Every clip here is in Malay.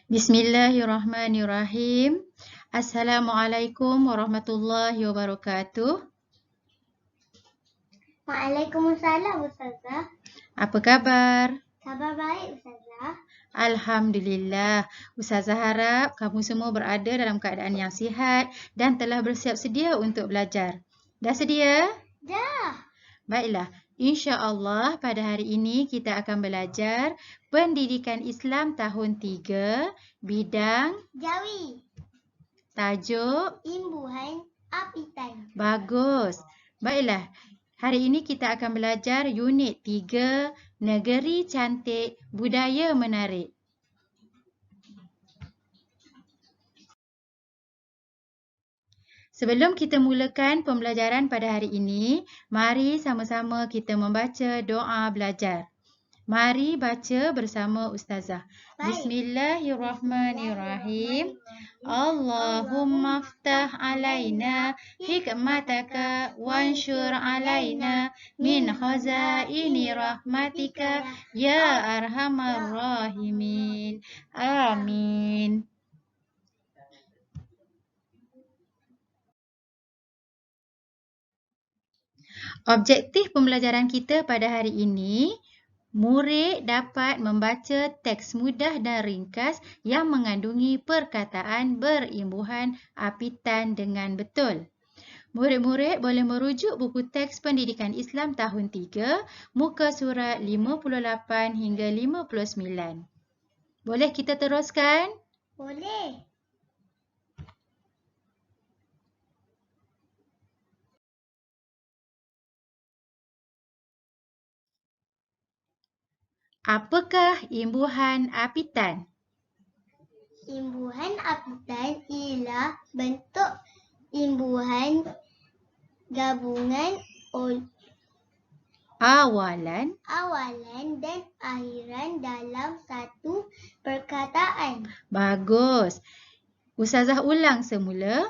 Bismillahirrahmanirrahim. Assalamualaikum warahmatullahi wabarakatuh. Waalaikumsalam Ustazah. Apa khabar? Khabar baik Ustazah. Alhamdulillah. Ustazah harap kamu semua berada dalam keadaan yang sihat dan telah bersiap sedia untuk belajar. Dah sedia? Dah. Baiklah. InsyaAllah pada hari ini kita akan belajar Pendidikan Islam tahun 3, bidang Jawi. tajuk. Imbuhan apitan. Bagus. Baiklah. Hari ini kita akan belajar unit 3, Negeri Cantik, Budaya Menarik. Sebelum kita mulakan pembelajaran pada hari ini, mari sama-sama kita membaca doa belajar. Mari baca bersama Ustazah. Baik. Bismillahirrahmanirrahim. Allahumma ftah alaina hikmataka wanshur alaina min khazaini rahmatika ya arhamar rahimin. Amin. Objektif pembelajaran kita pada hari ini, murid dapat membaca teks mudah dan ringkas yang mengandungi perkataan berimbuhan apitan dengan betul. Murid-murid boleh merujuk buku teks Pendidikan Islam tahun 3, muka surat 58 hingga 59. Boleh kita teruskan? Boleh. Apakah imbuhan apitan? Imbuhan apitan ialah bentuk imbuhan gabungan Awalan dan akhiran dalam satu perkataan. Bagus. Ustazah ulang semula.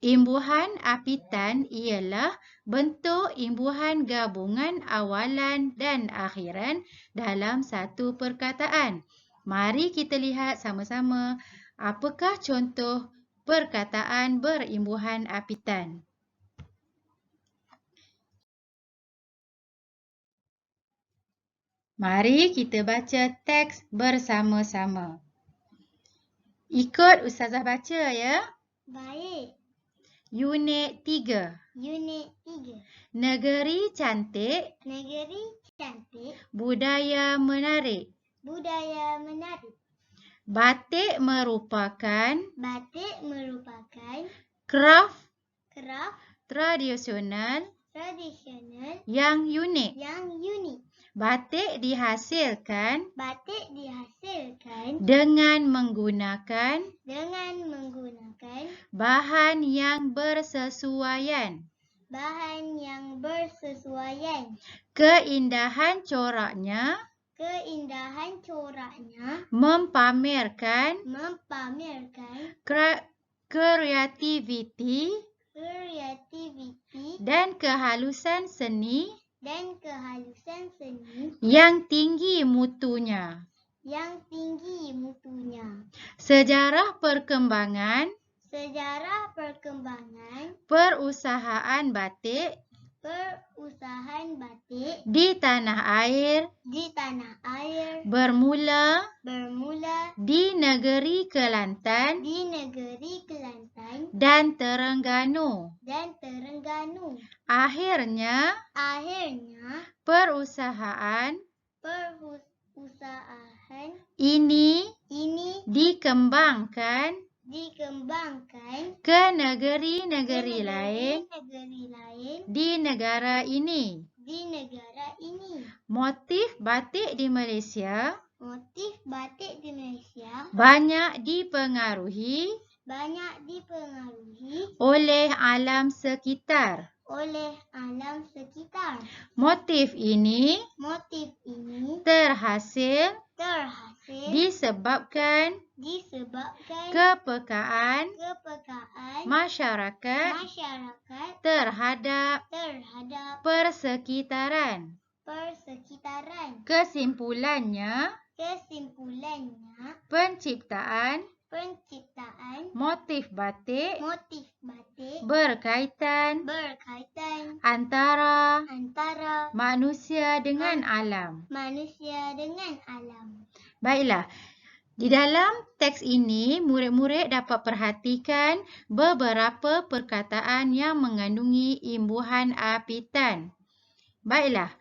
Imbuhan apitan ialah bentuk imbuhan gabungan awalan dan akhiran dalam satu perkataan. Mari kita lihat sama-sama apakah contoh perkataan berimbuhan apitan. Mari kita baca teks bersama-sama. Ikut Ustazah baca ya. Baik. Unit 3. Unit 3. Negeri Cantik, Negeri Cantik, Budaya Menarik. Budaya Menarik. Batik merupakan kraf tradisional yang unik. Batik dihasilkan dengan menggunakan bahan yang bersesuaian. Keindahan coraknya mempamerkan kreativiti dan kehalusan seni yang tinggi mutunya. Sejarah perkembangan perusahaan batik di tanah air bermula di negeri Kelantan dan Terengganu. Akhirnya, perusahaan ini dikembangkan ke negeri-negeri lain di negara ini. Motif batik di Malaysia banyak dipengaruhi oleh alam sekitar. Motif ini terhasil disebabkan kepekaan masyarakat terhadap persekitaran. Kesimpulannya, Kesimpulannya, penciptaan motif batik berkaitan antara manusia dengan alam. Baiklah, di dalam teks ini, murid-murid dapat perhatikan beberapa perkataan yang mengandungi imbuhan apitan. Baiklah,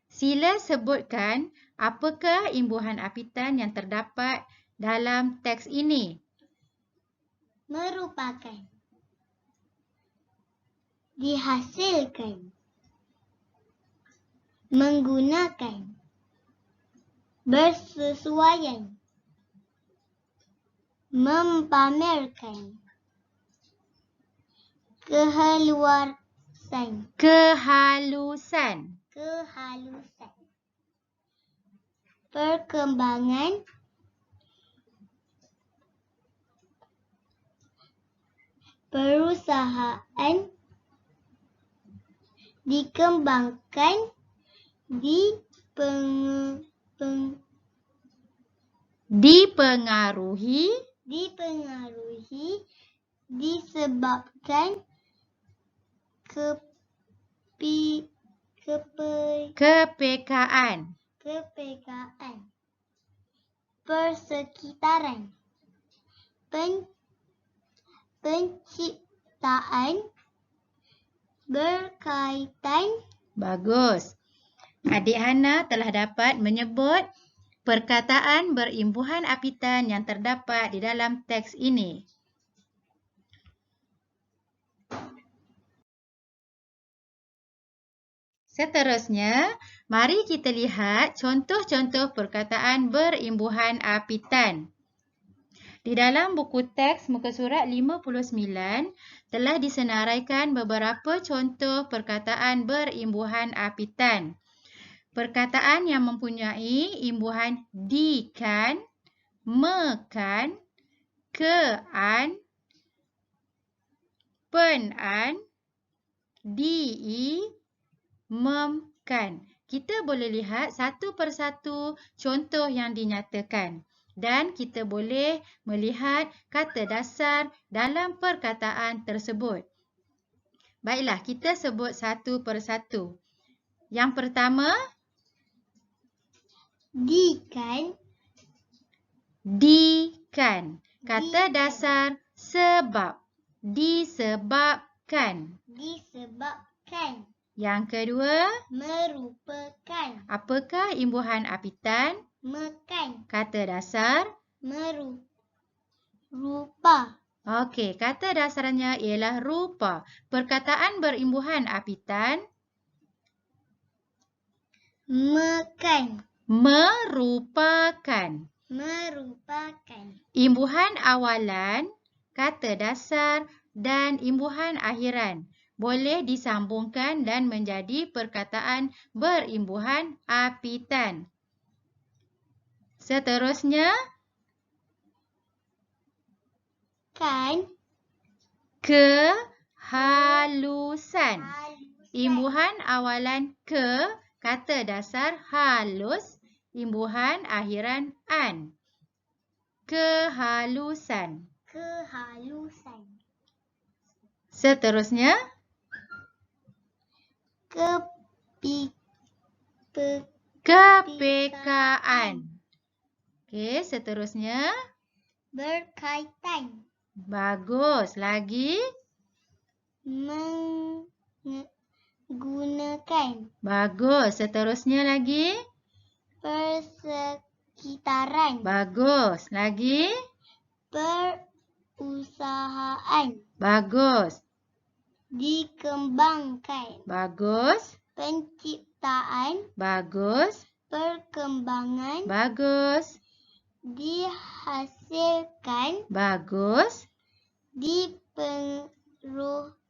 sila sebutkan apakah imbuhan apitan yang terdapat dalam teks ini. Merupakan, dihasilkan, menggunakan, bersesuaian, mempamerkan, kehalusan, perkembangan, perusahaan, dikembangkan, Dipengaruhi, disebabkan, kepekaan, persekitaran, penciptaan, berkaitan. Bagus. Adik Hana telah dapat menyebut perkataan berimbuhan apitan yang terdapat di dalam teks ini. Seterusnya, mari kita lihat contoh-contoh perkataan berimbuhan apitan. Di dalam buku teks muka surat 59 telah disenaraikan beberapa contoh perkataan berimbuhan apitan. Perkataan yang mempunyai imbuhan di-kan, me-kan, ke-an, pen-an, di-i, mem-kan. Kita boleh lihat satu persatu contoh yang dinyatakan. Dan kita boleh melihat kata dasar dalam perkataan tersebut. Baiklah, kita sebut satu persatu. Yang pertama, di-kan. Di-kan. Kata dasar sebab. Disebabkan. Yang kedua, merupakan. Apakah imbuhan apitan? Me-kan. Kata dasar? Rupa. Okey, kata dasarnya ialah rupa. Perkataan berimbuhan apitan? Me-kan. Merupakan. Imbuhan awalan, kata dasar dan imbuhan akhiran boleh disambungkan dan menjadi perkataan berimbuhan apitan. Seterusnya, kan. Kehalusan. Imbuhan awalan ke, kata dasar halus, imbuhan akhiran an. Kehalusan. Seterusnya, kepekaan. Okey, seterusnya. Berkaitan. Bagus. Lagi. Menggunakan. Bagus. Seterusnya lagi. Persekitaran. Bagus. Lagi. Perusahaan. Bagus. Dikembangkan. Bagus. Penciptaan. Bagus. Perkembangan. Bagus. Dihasilkan. Bagus.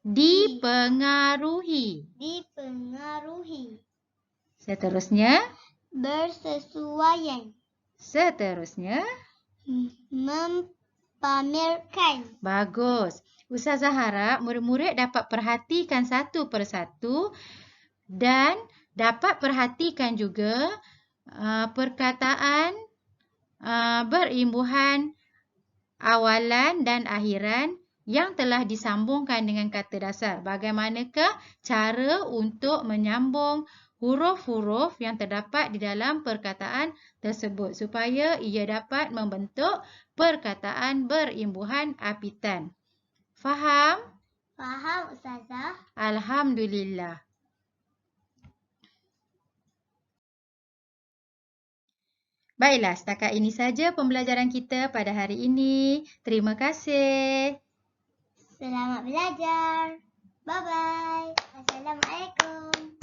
Dipengaruhi. Seterusnya. Bersesuaian. Seterusnya. Mempamerkan. Bagus. Ustazah harap murid-murid dapat perhatikan satu persatu dan dapat perhatikan juga perkataan berimbuhan awalan dan akhiran yang telah disambungkan dengan kata dasar. Bagaimanakah cara untuk menyambung huruf-huruf yang terdapat di dalam perkataan tersebut supaya ia dapat membentuk perkataan berimbuhan apitan? Faham? Faham, Ustazah. Alhamdulillah. Baiklah, setakat ini saja pembelajaran kita pada hari ini. Terima kasih. Selamat belajar. Bye-bye. Assalamualaikum.